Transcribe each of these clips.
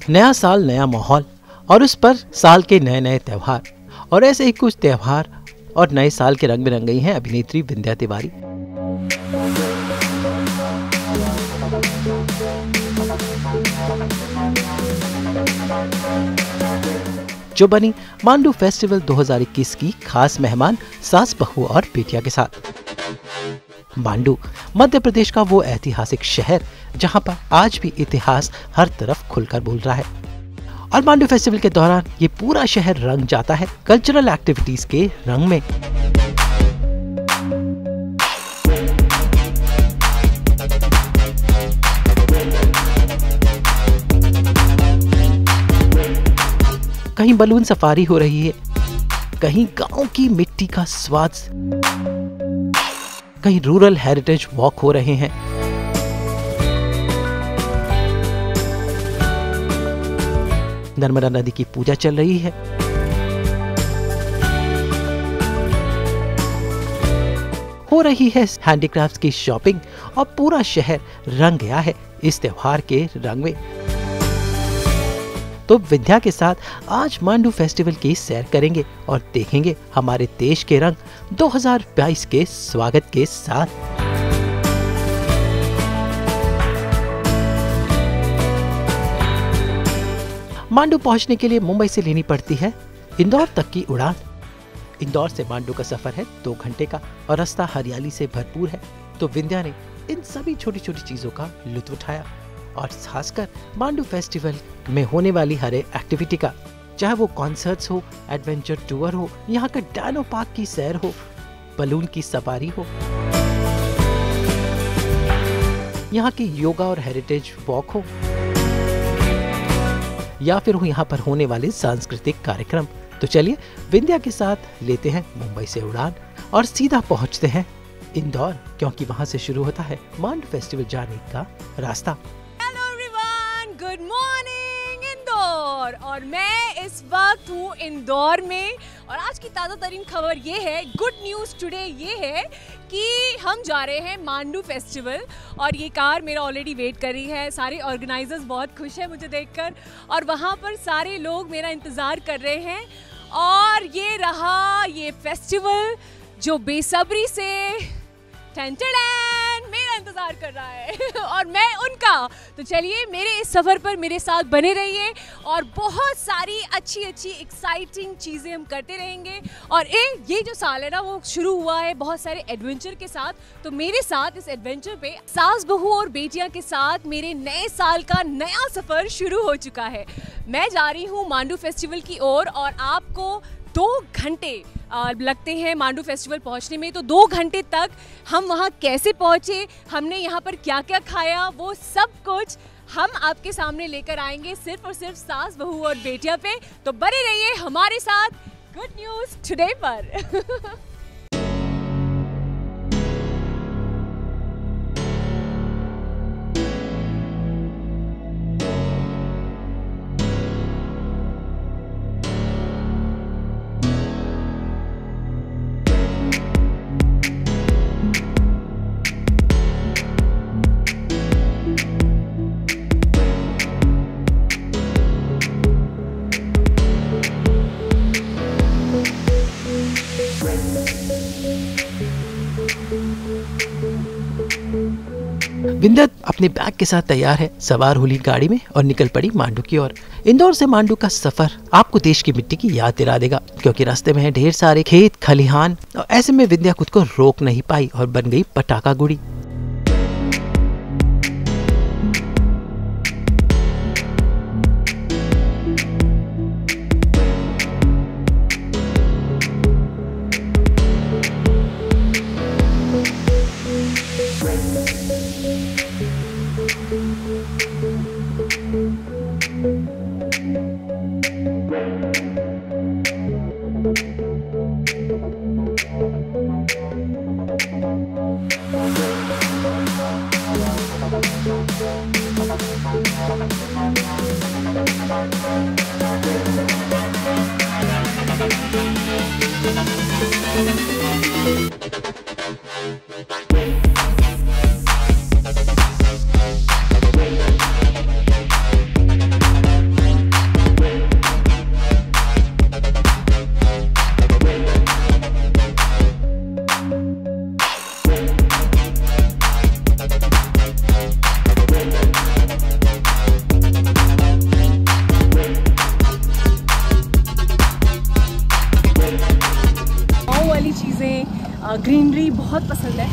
नया साल नया माहौल और उस पर साल के नए नए त्योहार, और ऐसे ही कुछ त्योहार और नए साल के रंग में रंग गई हैं अभिनेत्री विंध्या तिवारी। जो बनी मांडू फेस्टिवल 2021 की खास मेहमान सास बहू और बेटिया के साथ। मांडू मध्य प्रदेश का वो ऐतिहासिक शहर जहां पर आज भी इतिहास हर तरफ खुलकर बोल रहा है, और मांडू फेस्टिवल के दौरान ये पूरा शहर रंग जाता है कल्चरल एक्टिविटीज के रंग में। कहीं बलून सफारी हो रही है, कहीं गांव की मिट्टी का स्वाद, कहीं रूरल हेरिटेज वॉक हो रहे हैं। नर्मदा नदी की पूजा चल रही है। हो रही है हैंडीक्राफ्ट्स की शॉपिंग और पूरा शहर रंग गया है इस त्योहार के रंग में। तो विंध्या के साथ आज मांडू फेस्टिवल की सैर करेंगे और देखेंगे हमारे देश के रंग 2022 के स्वागत के साथ। मांडू पहुंचने के लिए मुंबई से लेनी पड़ती है इंदौर तक की उड़ान। इंदौर से मांडू का सफर है 2 घंटे का और रास्ता हरियाली से भरपूर है। तो विंध्या ने इन सभी छोटी छोटी चीजों का लुत्फ उठाया, और खासकर मांडू फेस्टिवल में होने वाली हर एक्टिविटी का, चाहे वो कॉन्सर्ट्स हो, एडवेंचर टूर हो, यहाँ का डायनो पार्क की सैर हो, बलून की सवारी हो, यहाँ की योगा और हेरिटेज वॉक हो, या फिर हो यहाँ पर होने वाले सांस्कृतिक कार्यक्रम। तो चलिए विंध्या के साथ लेते हैं मुंबई से उड़ान और सीधा पहुंचते हैं इंदौर, क्योंकि वहां से शुरू होता है मांडू फेस्टिवल जाने का रास्ता। गुड मॉर्निंग इंदौर, और मैं इस वक्त हूँ इंदौर में, और आज की ताज़ा तरीन खबर ये है, गुड न्यूज़ टुडे ये है कि हम जा रहे हैं मांडू फेस्टिवल, और ये कार मेरा ऑलरेडी वेट कर रही है। सारे ऑर्गेनाइजर्स बहुत खुश हैं मुझे देखकर, और वहाँ पर सारे लोग मेरा इंतज़ार कर रहे हैं। और ये रहा ये फेस्टिवल जो बेसब्री से मेरा इंतजार कर रहा है और मैं उनका। तो चलिए मेरे इस सफर पर मेरे साथ बने रहिए, और बहुत सारी अच्छी अच्छी एक्साइटिंग चीजें हम करते रहेंगे। और ये जो साल है ना, वो शुरू हुआ है बहुत सारे एडवेंचर के साथ। तो मेरे साथ इस एडवेंचर पे सास बहू और बेटियां के साथ मेरे नए साल का नया सफर शुरू हो चुका है। मैं जा रही हूँ मांडू फेस्टिवल की ओर, और आपको 2 घंटे लगते हैं मांडू फेस्टिवल पहुंचने में। तो 2 घंटे तक हम वहां कैसे पहुंचे, हमने यहाँ पर क्या क्या खाया, वो सब कुछ हम आपके सामने लेकर आएंगे सिर्फ और सिर्फ सास बहू और बेटिया पे। तो बने रहिए हमारे साथ गुड न्यूज़ टुडे पर। विंध्या अपने बैग के साथ तैयार है, सवार हुई गाड़ी में और निकल पड़ी मांडू की ओर। इंदौर से मांडू का सफर आपको देश की मिट्टी की याद दिला देगा, क्योंकि रास्ते में है ढेर सारे खेत खलिहान, और ऐसे में विंध्या खुद को रोक नहीं पाई और बन गई पटाखा गुड़ी। ग्रीनरी बहुत पसंद है।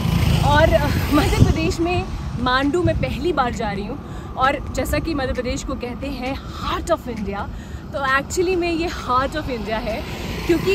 और मध्य प्रदेश में मांडू में पहली बार जा रही हूँ। और जैसा कि मध्य प्रदेश को कहते हैं हार्ट ऑफ इंडिया, तो एक्चुअली में ये हार्ट ऑफ इंडिया है, क्योंकि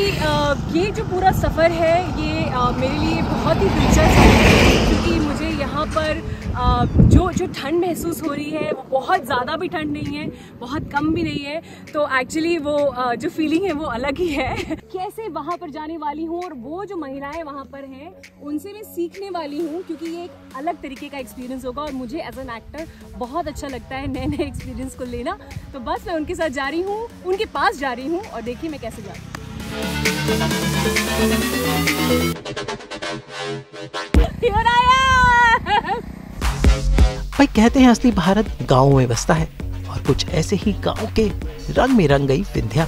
ये जो पूरा सफ़र है ये मेरे लिए बहुत ही दिलचस्प है। क्योंकि मुझे यहाँ पर जो ठंड महसूस हो रही है वो बहुत ज़्यादा भी ठंड नहीं है, बहुत कम भी नहीं है। तो एक्चुअली वो जो फीलिंग है वो अलग ही है। कैसे वहाँ पर जाने वाली हूँ और वो जो महिलाएं वहाँ पर हैं उनसे मैं सीखने वाली हूँ, क्योंकि ये एक अलग तरीके का एक्सपीरियंस होगा और मुझे एज एन एक्टर बहुत अच्छा लगता है नए नए एक्सपीरियंस को लेना। तो बस मैं उनके साथ जा रही हूँ, उनके पास जा रही हूँ और देखिए मैं कैसे जा रही हूँ। भाई कहते हैं असली भारत गाँव में बसता है, और कुछ ऐसे ही गाँव के रंग में रंग गई विंध्या।